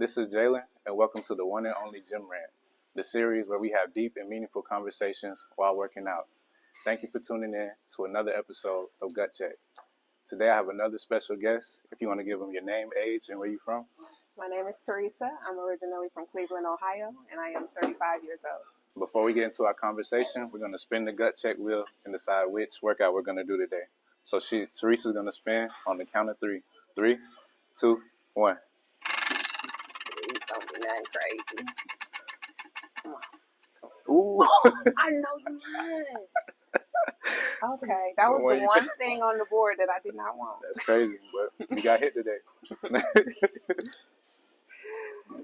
This is Jalen, and welcome to the one and only Gym Rant, the series where we have deep and meaningful conversations while working out. Thank you for tuning in to another episode of Gut Check. Today I have another special guest. If you want to give them your name, age, and where you're from. My name is Theresa. I'm originally from Cleveland, Ohio, and I am 35 years old. Before we get into our conversation, we're going to spin the gut check wheel and decide which workout we're going to do today. So Teresa's going to spin on the count of three. 3, 2, 1. Please don't be that crazy. Come on. Ooh. I know you would. Okay, that was the one thing on the board that I did not want. That's crazy, but you got hit today.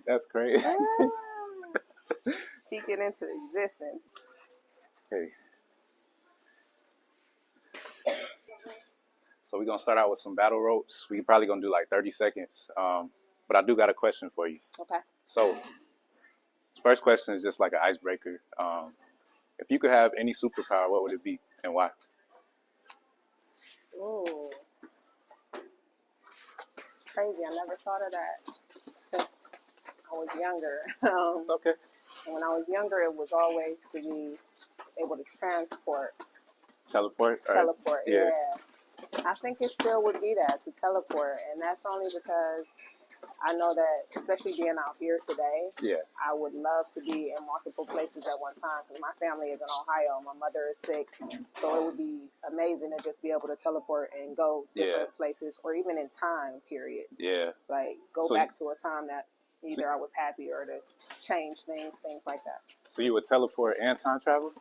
That's crazy. Speak it into existence. Okay. So we're going to start out with some battle ropes. We're probably going to do like 30 seconds. But I do got a question for you. Okay. So first question is just like an icebreaker. If you could have any superpower, what would it be and why? Ooh. Crazy. I never thought of that since I was younger. It's okay. When I was younger, it was always to be able to transport. Teleport? Teleport, yeah. I think it still would be that, to teleport. And that's only because I know that, especially being out here today, I would love to be in multiple places at one time because my family is in Ohio. My mother is sick. So it would be amazing to just be able to teleport and go different places or even in time periods. Yeah. Like go back to a time that either I was happy or to change things like that. So you would teleport and time travel?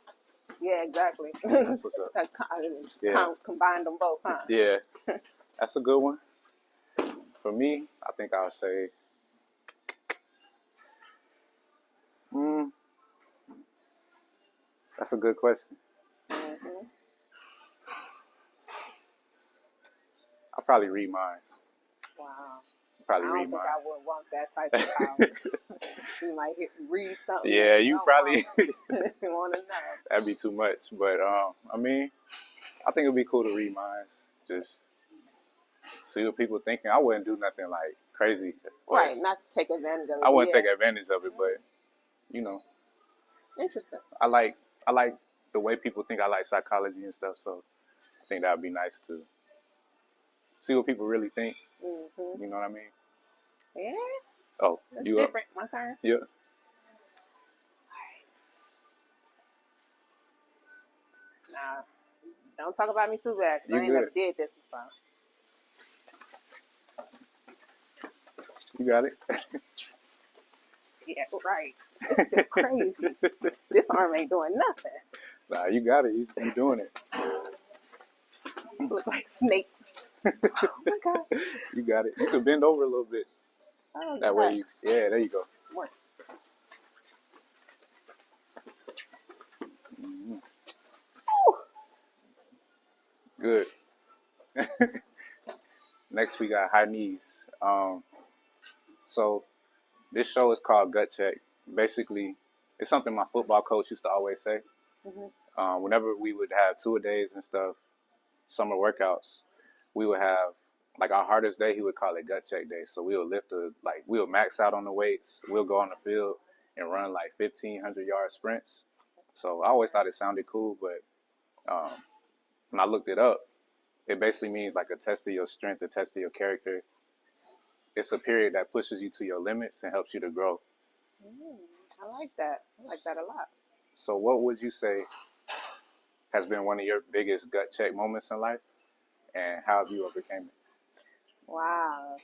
Yeah, exactly. That's what's up. Combine them both, huh? Yeah. That's a good one. For me, I think I'll say, that's a good question. Mm-hmm. I'll probably read minds. Wow. I don't think I would want that type of power. You might read something. Yeah, you probably want to know. That'd be too much. But I mean, I think it'd be cool to read minds. Just see what people thinking. I wouldn't do nothing like crazy. Right, not take advantage of it. I wouldn't take advantage of it, but you know. Interesting. I like the way people think. I like psychology and stuff, so I think that'd be nice to see what people really think. Mm-hmm. You know what I mean? Yeah. Oh, that's you different. Up? My turn. Yeah. Nah, don't talk about me too bad because I ain't never did this before. You got it. Yeah, right. It's been crazy. This arm ain't doing nothing. Nah, you got it. You doing it. You look like snakes. Oh my God. You got it. You can bend over a little bit. Oh, that way there you go. More. Mm-hmm. Good. Next we got high knees. So this show is called Gut Check. Basically, it's something my football coach used to always say. Mm-hmm. Whenever we would have two-a-days and stuff, summer workouts, we would have like our hardest day. He would call it Gut Check Day. So we would we would max out on the weights. We'll go on the field and run like 1,500-yard sprints. So I always thought it sounded cool, but when I looked it up, it basically means like a test of your strength, a test of your character. It's a period that pushes you to your limits and helps you to grow. I like that. I like that a lot. So what would you say has been one of your biggest gut check moments in life, and how have you overcame it? Wow.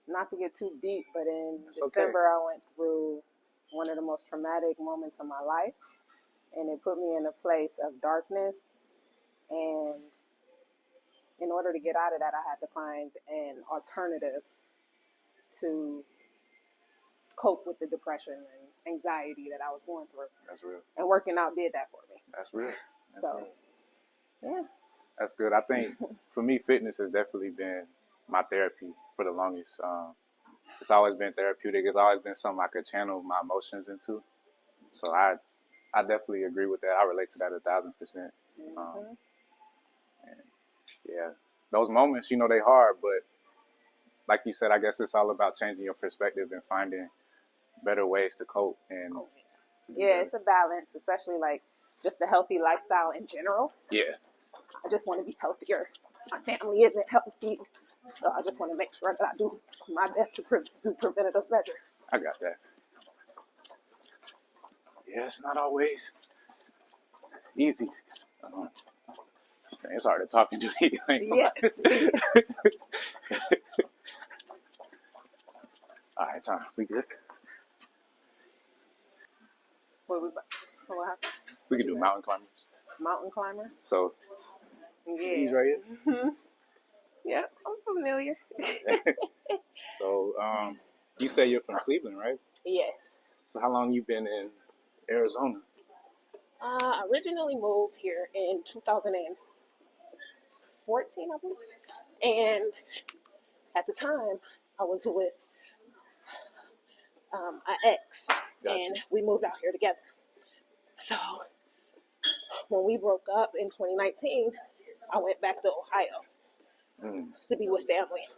Not to get too deep, but in December I went through one of the most traumatic moments of my life, and it put me in a place of darkness. And in order to get out of that, I had to find an alternative to cope with the depression and anxiety that I was going through. That's real. And working out did that for me. That's real. Yeah. That's good. I think for me, fitness has definitely been my therapy for the longest. It's always been therapeutic. It's always been something I could channel my emotions into. So I definitely agree with that. I relate to that 1,000%. Mm-hmm. Yeah, those moments, they hard, but like you said, I guess it's all about changing your perspective and finding better ways to cope. And yeah, it's a balance, especially like just the healthy lifestyle in general. Yeah. I just want to be healthier. My family isn't healthy, so I just want to make sure that I do my best to do preventative measures. I got that. Yeah, it's not always easy. It's hard to talk and do anything. Yes. All right, Tom, we good? What happened? We can do mountain climbers. Mountain climbers? So, yeah. He's right here. Mm-hmm. Yeah, I'm familiar. So, you say you're from Cleveland, right? Yes. So how long you been in Arizona? I originally moved here in 2014, I believe. And at the time, I was with an ex, and we moved out here together. So when we broke up in 2019, I went back to Ohio to be with family.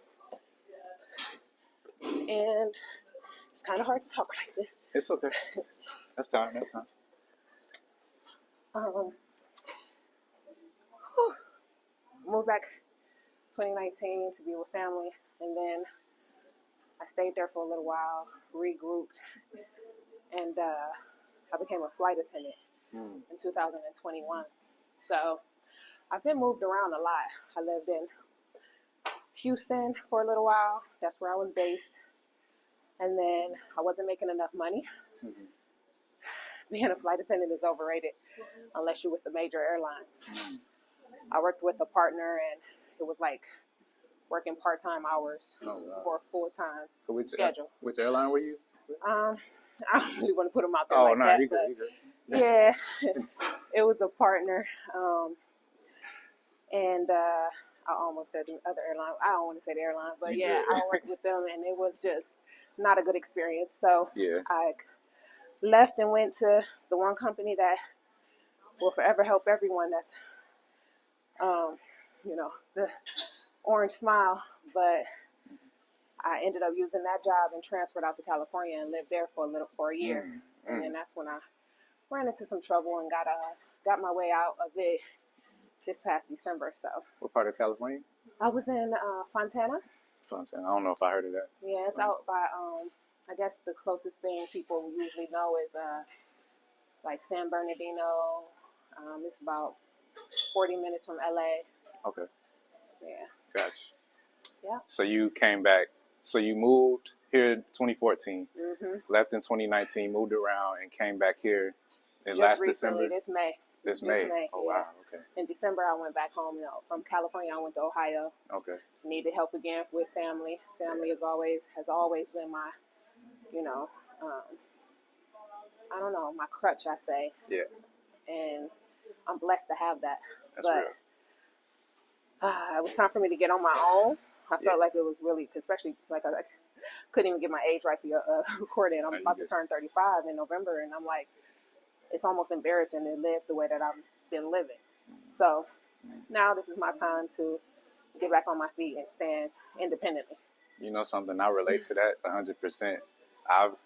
And it's kind of hard to talk like this. It's okay. That's time. Moved back 2019 to be with family, and then I stayed there for a little while, regrouped, and I became a flight attendant in 2021. So I've been moved around a lot. I lived in Houston for a little while. That's where I was based. And then I wasn't making enough money. Mm-hmm. Being a flight attendant is overrated unless you're with a major airline. Mm-hmm. I worked with a partner, and it was like working part-time hours for a full-time schedule. Which airline were you? I don't really want to put them out there that. You good. Yeah, it was a partner. And I almost said the other airline. I don't want to say the airline, but I worked with them, and it was just not a good experience. So I left and went to the one company that will forever help everyone. That's, the orange smile. But I ended up using that job and transferred out to California and lived there for a year. Mm-hmm. And then that's when I ran into some trouble and got my way out of it this past December. So. What part of California? I was in Fontana. Fontana. I don't know if I heard of that. Yeah, it's out by, I guess the closest thing people usually know is like San Bernardino. It's about 40 minutes from LA. Okay. Yeah. Gotcha. Yeah. So you came back. So you moved here in 2014, left in 2019, moved around, and came back here in last recently, December? This May. Oh, wow. Okay. In December, I went back home. From California, I went to Ohio. Okay. Needed help again with family. Family has always been my, I don't know, my crutch, I say. Yeah. And I'm blessed to have that. That's real. It was time for me to get on my own. I felt like it was really, especially like I couldn't even get my age right for your recording. I'm about to turn 35 in November, and I'm like, it's almost embarrassing to live the way that I've been living. So now this is my time to get back on my feet and stand independently. You know something? I relate to that 100%. I've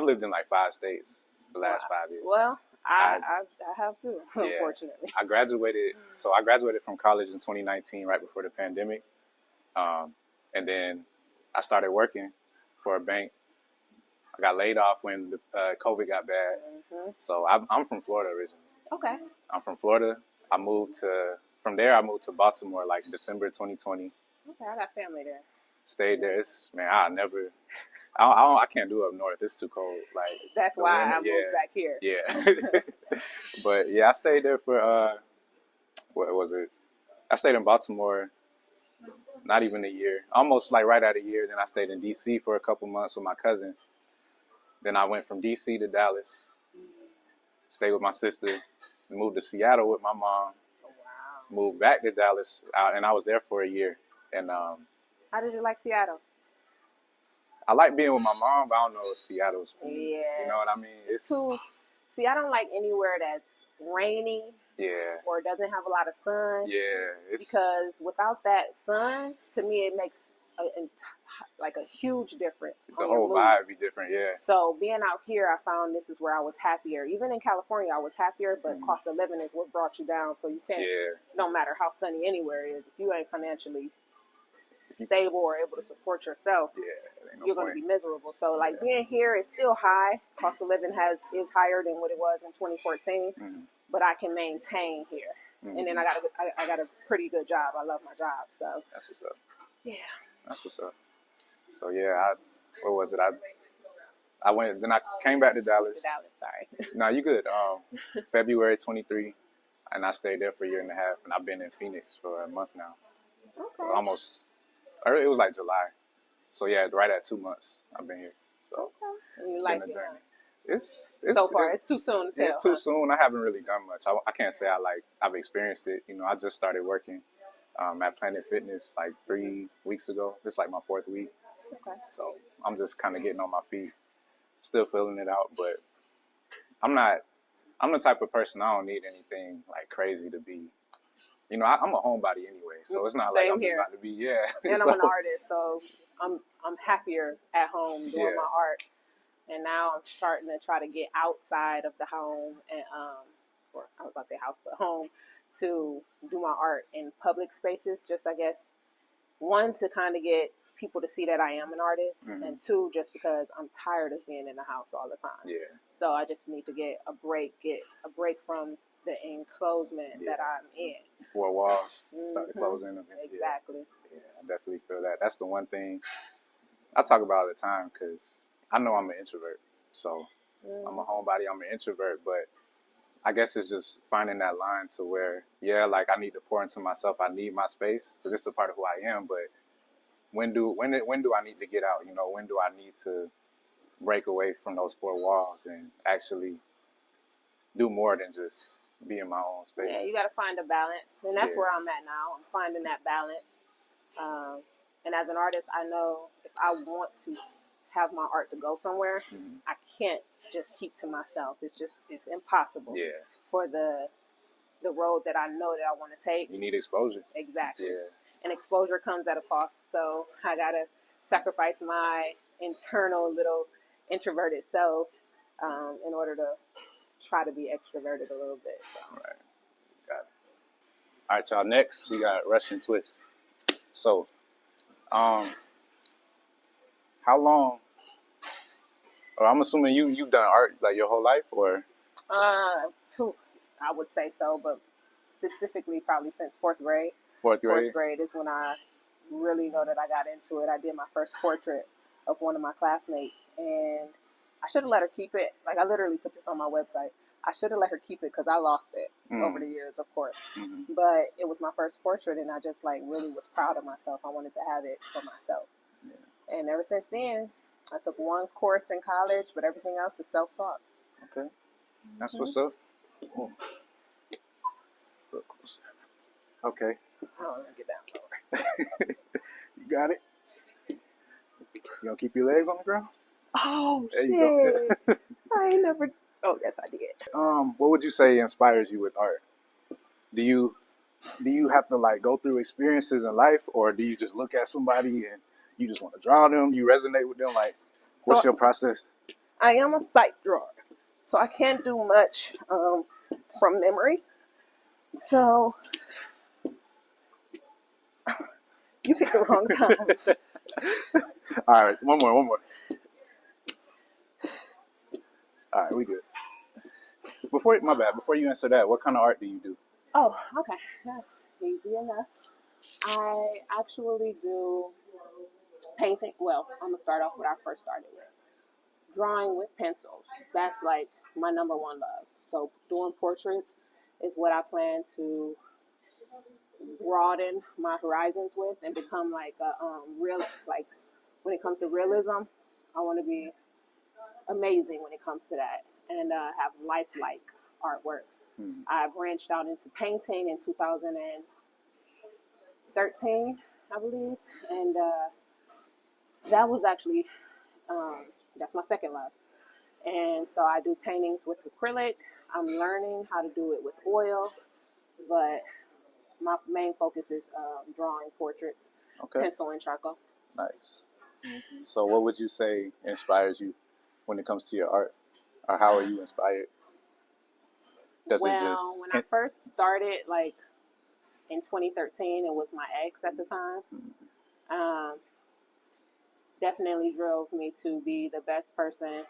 lived in like 5 states the last 5 years. Well, I have too, unfortunately. I graduated from college in 2019, right before the pandemic. And then I started working for a bank. I got laid off when the COVID got bad. Mm-hmm. So I'm from Florida originally. Okay. I'm from Florida. From there I moved to Baltimore like December 2020. Okay, I got family there. Stayed there. I can't do up north. It's too cold. Like that's why I moved back here. Yeah. But I stayed there for what was it? I stayed in Baltimore not even a year. Almost like right at a year. Then I stayed in DC for a couple months with my cousin. Then I went from DC to Dallas. Stayed with my sister. Moved to Seattle with my mom. Oh, wow. Moved back to Dallas, and I was there for a year. And how did you like Seattle? I like being with my mom, but I don't know if Seattle's for me. Yeah. You know what I mean? See, I don't like anywhere that's rainy. Yeah. Or doesn't have a lot of sun. Yeah. Because without that sun, to me, it makes like a huge difference. The whole vibe be different, yeah. So being out here, I found this is where I was happier. Even in California, I was happier, but cost of living is what brought you down. So you can't, no matter how sunny anywhere is, if you ain't financially stable or able to support yourself, you're going to be miserable. So like being here is still high. Cost of living is higher than what it was in 2014, but I can maintain here. And then I got a pretty good job. I love my job. So that's what's up. Yeah. That's what's up. So yeah, what was it? I went, then I came back to Dallas. Sorry. No, you good. February 23, and I stayed there for a year and a half, and I've been in Phoenix for a month now. Okay. Almost, it was like July. So yeah, right at 2 months I've been here. So it's been a journey. It's too soon to tell. It's too soon. I haven't really done much. I can't say I've experienced it. I just started working at Planet Fitness like 3 weeks ago. This is like my 4th week. Okay. So I'm just kind of getting on my feet, still filling it out. But I'm the type of person, I don't need anything like crazy to be. I'm a homebody anyway, so it's not like I'm just about to be And I'm an artist, so I'm happier at home doing my art. And now I'm starting to try to get outside of the home and or I was about to say house, but home, to do my art in public spaces. Just I guess 1, to kind of get people to see that I am an artist, and 2, just because I'm tired of being in the house all the time. Yeah. So I just need to get a break from the enclosement that I'm in. 4 walls, started closing them. Exactly. Yeah, I definitely feel that. That's the one thing I talk about all the time, because I know I'm an introvert. So I'm a homebody, I'm an introvert, but I guess it's just finding that line to where, like I need to pour into myself. I need my space, because this is a part of who I am. But when do I need to get out? When do I need to break away from those 4 walls and actually do more than just be in my own space? Yeah, you got to find a balance, and that's where I'm at now. I'm finding that balance. And as an artist, I know if I want to have my art to go somewhere, I can't just keep to myself. It's impossible for the road that I know that I want to take. You need exposure. Exactly. Yeah. And exposure comes at a cost, so I got to sacrifice my internal little introverted self in order to try to be extroverted a little bit. So. Right. Got it. All right, y'all. Next, we got Russian Twist. So, how long? Or I'm assuming you've done art like your whole life, or? I would say so, but specifically probably since 4th grade. 4th grade? 4th grade is when I really know that I got into it. I did my first portrait of one of my classmates, and I should have let her keep it. Like, I literally put this on my website. I should have let her keep it because I lost it over the years, of course. But it was my first portrait, and I just really was proud of myself. I wanted to have it for myself. Yeah. And ever since then, I took 1 course in college, but everything else is self-taught. Okay. That's what's up. Oh. Okay. I don't want to get down lower. You got it? You gonna keep your legs on the ground? Oh, there shit. You go. I ain't never... Oh, yes, I did. What would you say inspires you with art? Do you have to go through experiences in life, or do you just look at somebody and you just want to draw them? You resonate with them? What's your process? I am a sight drawer, so I can't do much from memory. So you picked the wrong times. All right, one more. All right, we good. Before you answer that, what kind of art do you do? Oh, okay. That's easy enough. I actually do painting. Well, I'm going to start off what I first started with. Drawing with pencils. That's my number 1 love. So doing portraits is what I plan to broaden my horizons with and become real. When it comes to realism, I want to be amazing when it comes to that and have lifelike artwork. I branched out into painting in 2013, I believe, and that was actually that's my second love. And so I do paintings with acrylic. I'm learning how to do it with oil, but my main focus is drawing portraits, pencil and charcoal. Nice. So what would you say inspires you when it comes to your art? Or how are you inspired? When I first started, like in 2013, it was my ex at the time. Definitely drove me to be the best person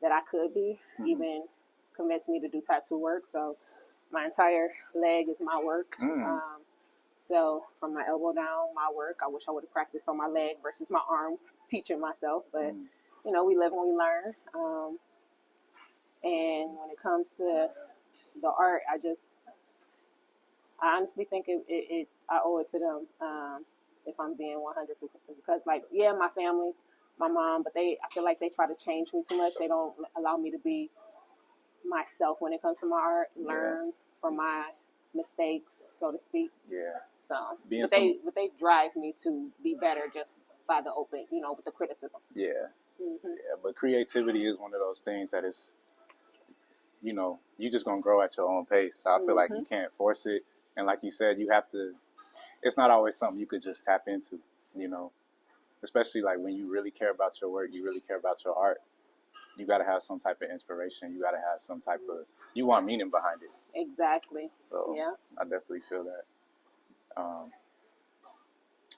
that I could be, even convinced me to do tattoo work. So my entire leg is my work. So from my elbow down, my work. I wish I would have practiced on my leg versus my arm, teaching myself. But, you know, we live and we learn. And when it comes to the art, I honestly think I owe it to them, if I'm being 100%. Because, like, yeah, my family, my mom, but I feel like they try to change me too much. They don't allow me to be myself when it comes to my art, learn from my mistakes, so to speak. Yeah. So, but they drive me to be better just by the open, you know, with the criticism. Yeah. Yeah, but creativity is one of those things that is, you know, you're just going to grow at your own pace. So I feel like you can't force it. And like you said, you have to, it's not always something you could just tap into, you know, especially like when you really care about your work, you really care about your art. You got to have some type of inspiration. You got to have some type of, you want meaning behind it. Exactly. So yeah, I definitely feel that.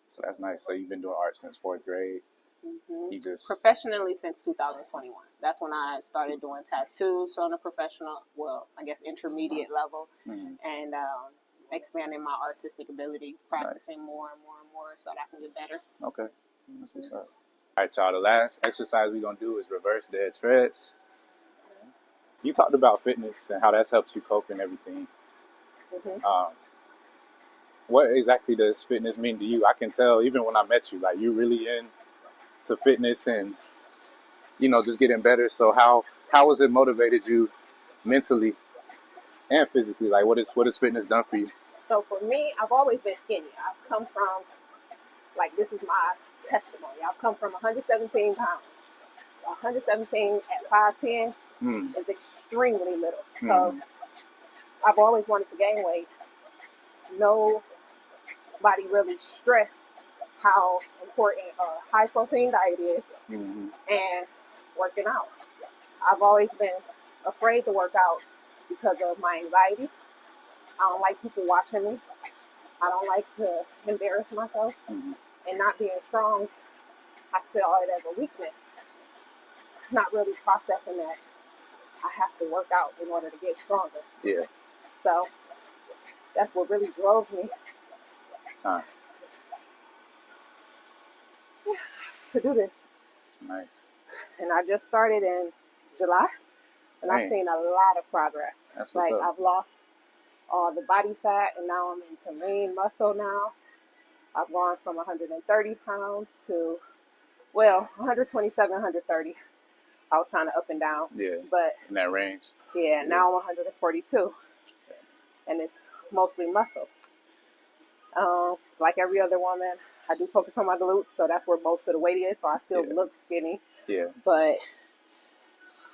So that's nice. So you've been doing art since 4th grade. You just professionally since 2021. That's when I started doing tattoos on a professional, well, I guess intermediate level, and expanding my artistic ability, practicing more and more and more so that I can get better. Okay, that's what's up. All right, y'all. The last exercise we're gonna do is reverse dead treads. You talked about fitness and how that's helped you cope and everything. What exactly does fitness mean to you? I can tell even when I met you, like you really into fitness and, you know, just getting better. So how has it motivated you mentally and physically? Like what has fitness done for you? So for me, I've always been skinny. I've come from, like, this is my testimony. I've come from 117 pounds. 117 at 5'10" is extremely little. So I've always wanted to gain weight. Nobody really stressed how important a high protein diet is and working out. I've always been afraid to work out because of my anxiety. I don't like people watching me. I don't like to embarrass myself. And not being strong, I saw it as a weakness. Not really processing that I have to work out in order to get stronger. Yeah. So that's what really drove me to do this. Nice. And I just started in July, and I've seen a lot of progress. That's what's up. I've lost all the body fat, and now I'm into lean muscle now. I've gone from 130 pounds to, 127, 130. I was kind of up and down. Yeah. But in that range. Yeah, now I'm 142. And it's mostly muscle. Like every other woman, I do focus on my glutes, so that's where most of the weight is. So I still look skinny. Yeah. But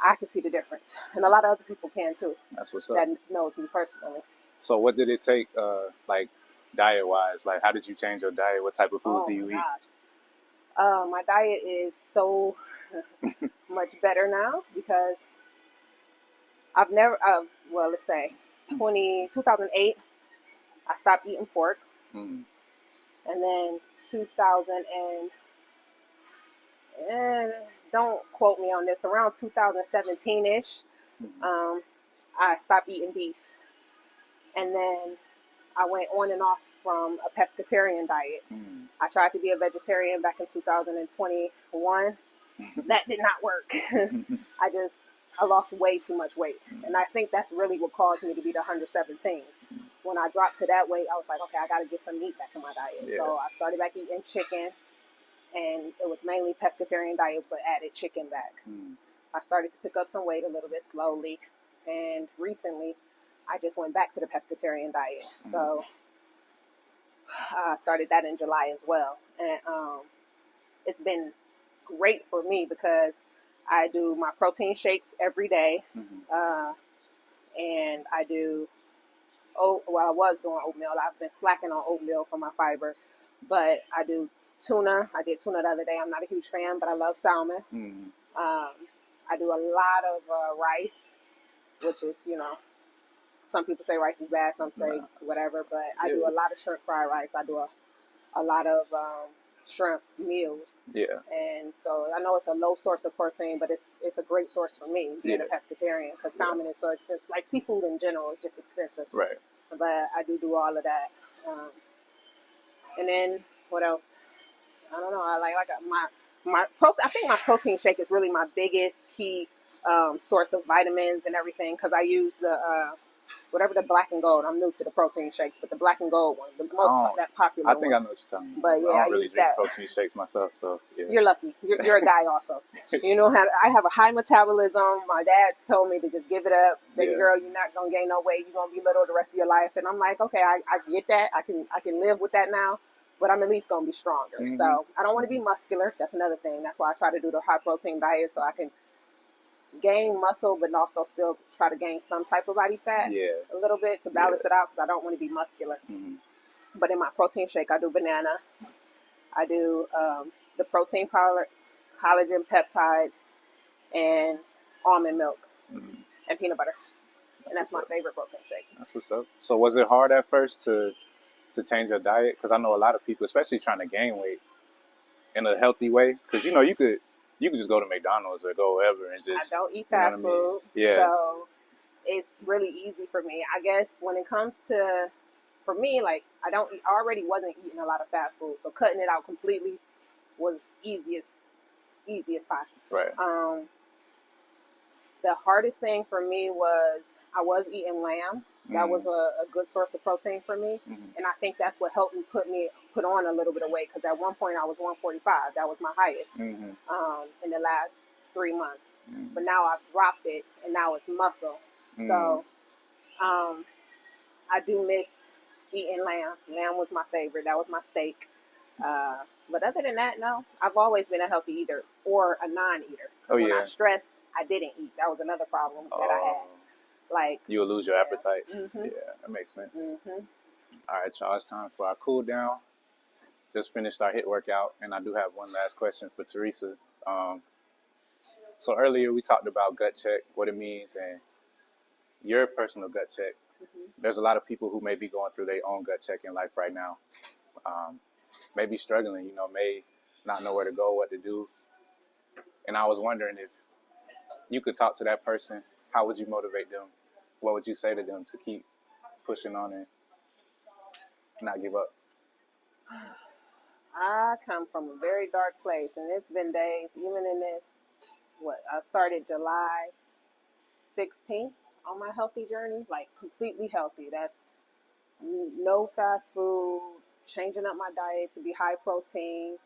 I can see the difference. And a lot of other people can too. That's what's up. That knows me personally. So what did it take, like, diet-wise? Like, how did you change your diet? What type of foods do you eat? My diet is so much better now because let's say 2008, I stopped eating pork. And then 2000 and don't quote me on this, around 2017-ish, I stopped eating beef. And then I went on and off from a pescatarian diet. I tried to be a vegetarian back in 2021. That did not work. I lost way too much weight. And I think that's really what caused me to be the 117. When I dropped to that weight, I was like, okay, I got to get some meat back in my diet. Yeah. So I started back eating chicken, and it was mainly pescatarian diet, but added chicken back. I started to pick up some weight a little bit slowly, and recently I just went back to the pescatarian diet. So I started that in July as well. And it's been great for me because I do my protein shakes every day. And I do, I was doing oatmeal. I've been slacking on oatmeal for my fiber, but I do tuna. I did tuna the other day. I'm not a huge fan, but I love salmon. Mm. I do a lot of rice, which is, some people say rice is bad, some say whatever, but I do a lot of shrimp fried rice. I do a lot of shrimp meals. Yeah. And so I know it's a low source of protein, but it's a great source for me being a pescatarian, because salmon is so expensive. Like seafood in general is just expensive. Right. But I do all of that. And then what else? I don't know. I like my I think my protein shake is really my biggest key source of vitamins and everything, because I use the whatever the black and gold. I'm new to the protein shakes, but the black and gold one, the most that popular I think one. I know what you're talking about. But yeah, I don't really use drink that. protein shakes myself, so yeah. You're lucky. You're a guy also. I have a high metabolism. My dad's told me to just give it up. Baby girl, you're not gonna gain no weight. You're gonna be little the rest of your life. And I'm like, okay, I get that. I can live with that now. But I'm at least gonna be stronger. Mm-hmm. So I don't want to be muscular. That's another thing. That's why I try to do the high protein diet, so I can gain muscle, but also still try to gain some type of body fat a little bit to balance it out, because I don't want to be muscular. Mm-hmm. But in my protein shake, I do banana. I do the protein powder, collagen peptides, and almond milk and peanut butter. And that's my favorite protein shake. That's what's up. So was it hard at first to change your diet? Because I know a lot of people, especially trying to gain weight in a healthy way, because you could just go to McDonald's or go wherever and just. I don't eat fast food. Yeah. So it's really easy for me. I guess when it comes to, for me, like I already wasn't eating a lot of fast food, so cutting it out completely was easiest pie. Right. The hardest thing for me was I was eating lamb. That was a good source of protein for me. Mm-hmm. And I think that's what helped me put on a little bit of weight, because at one point I was 145. That was my highest in the last 3 months. Mm-hmm. But now I've dropped it, and now it's muscle. Mm-hmm. So I do miss eating lamb. Lamb was my favorite. That was my steak. But other than that, no. I've always been a healthy eater or a non-eater. When I stress, I didn't eat. That was another problem that I had. Like, you will lose your appetite. Mm-hmm. Yeah, that makes sense. Mm-hmm. All right, y'all. It's time for our cool down. Just finished our HIIT workout, and I do have one last question for Theresa. So earlier we talked about gut check, what it means, and your personal gut check. Mm-hmm. There's a lot of people who may be going through their own gut check in life right now. May be struggling, may not know where to go, what to do. And I was wondering if you could talk to that person, how would you motivate them? What would you say to them to keep pushing on and not give up? I come from a very dark place, and it's been days, even in this, I started July 16th on my healthy journey, like completely healthy. That's no fast food, changing up my diet to be high protein,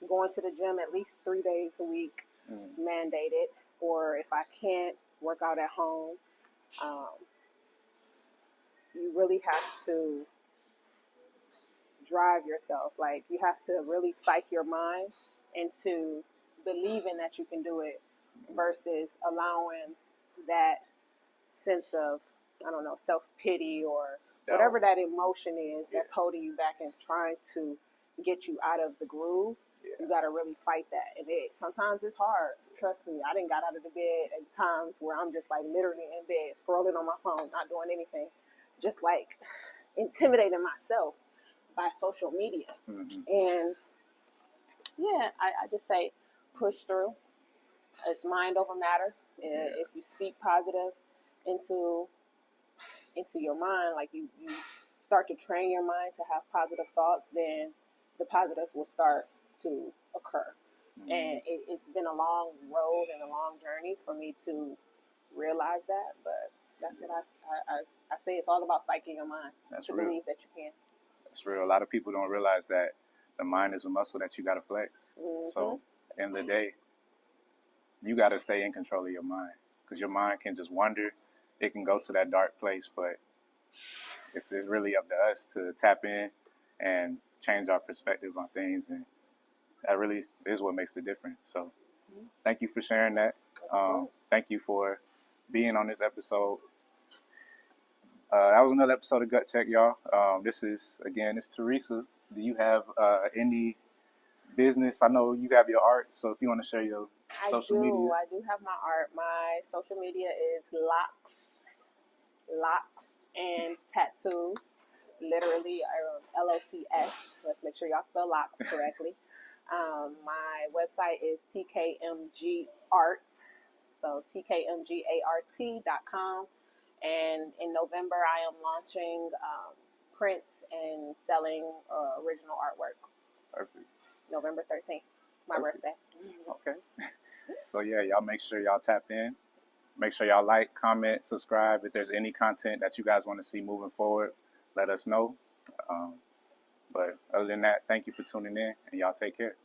going to the gym at least 3 days a week, mandated, or if I can't, work out at home. You really have to drive yourself. Like, you have to really psych your mind into believing that you can do it versus allowing that sense of, I don't know, self-pity or whatever that emotion is that's holding you back and trying to get you out of the groove. You got to really fight that. And sometimes it's hard. Trust me, I done got out of the bed at times where I'm just like literally in bed, scrolling on my phone, not doing anything, just like intimidating myself by social media. Mm-hmm. And I just say push through. It's mind over matter. If you speak positive into your mind, like you start to train your mind to have positive thoughts, then the positive will start to occur. Mm-hmm. And it's been a long road and a long journey for me to realize that, but that's what I say. It's all about psyching your mind. That's to real. Believe that you can. That's real. A lot of people don't realize that the mind is a muscle that you got to flex. Mm-hmm. So at the end of the day, you got to stay in control of your mind, because your mind can just wander. It can go to that dark place, but it's really up to us to tap in and change our perspective on things, and that really is what makes the difference. So thank you for sharing that. Thank you for being on this episode. That was another episode of Gut Check, y'all. This is, again, it's Theresa, do you have any business? I know you have your art, so if you want to share your social media. I do have my art. My social media is locks and tattoos. Literally, LOCS. Let's make sure y'all spell locks correctly. My website is TKMG Art. So TKMGART.com. And in November, I am launching prints and selling original artwork. Perfect. November 13th, my birthday. Okay. So yeah, y'all make sure y'all tap in. Make sure y'all like, comment, subscribe. If there's any content that you guys want to see moving forward, let us know. But other than that, thank you for tuning in, and y'all take care.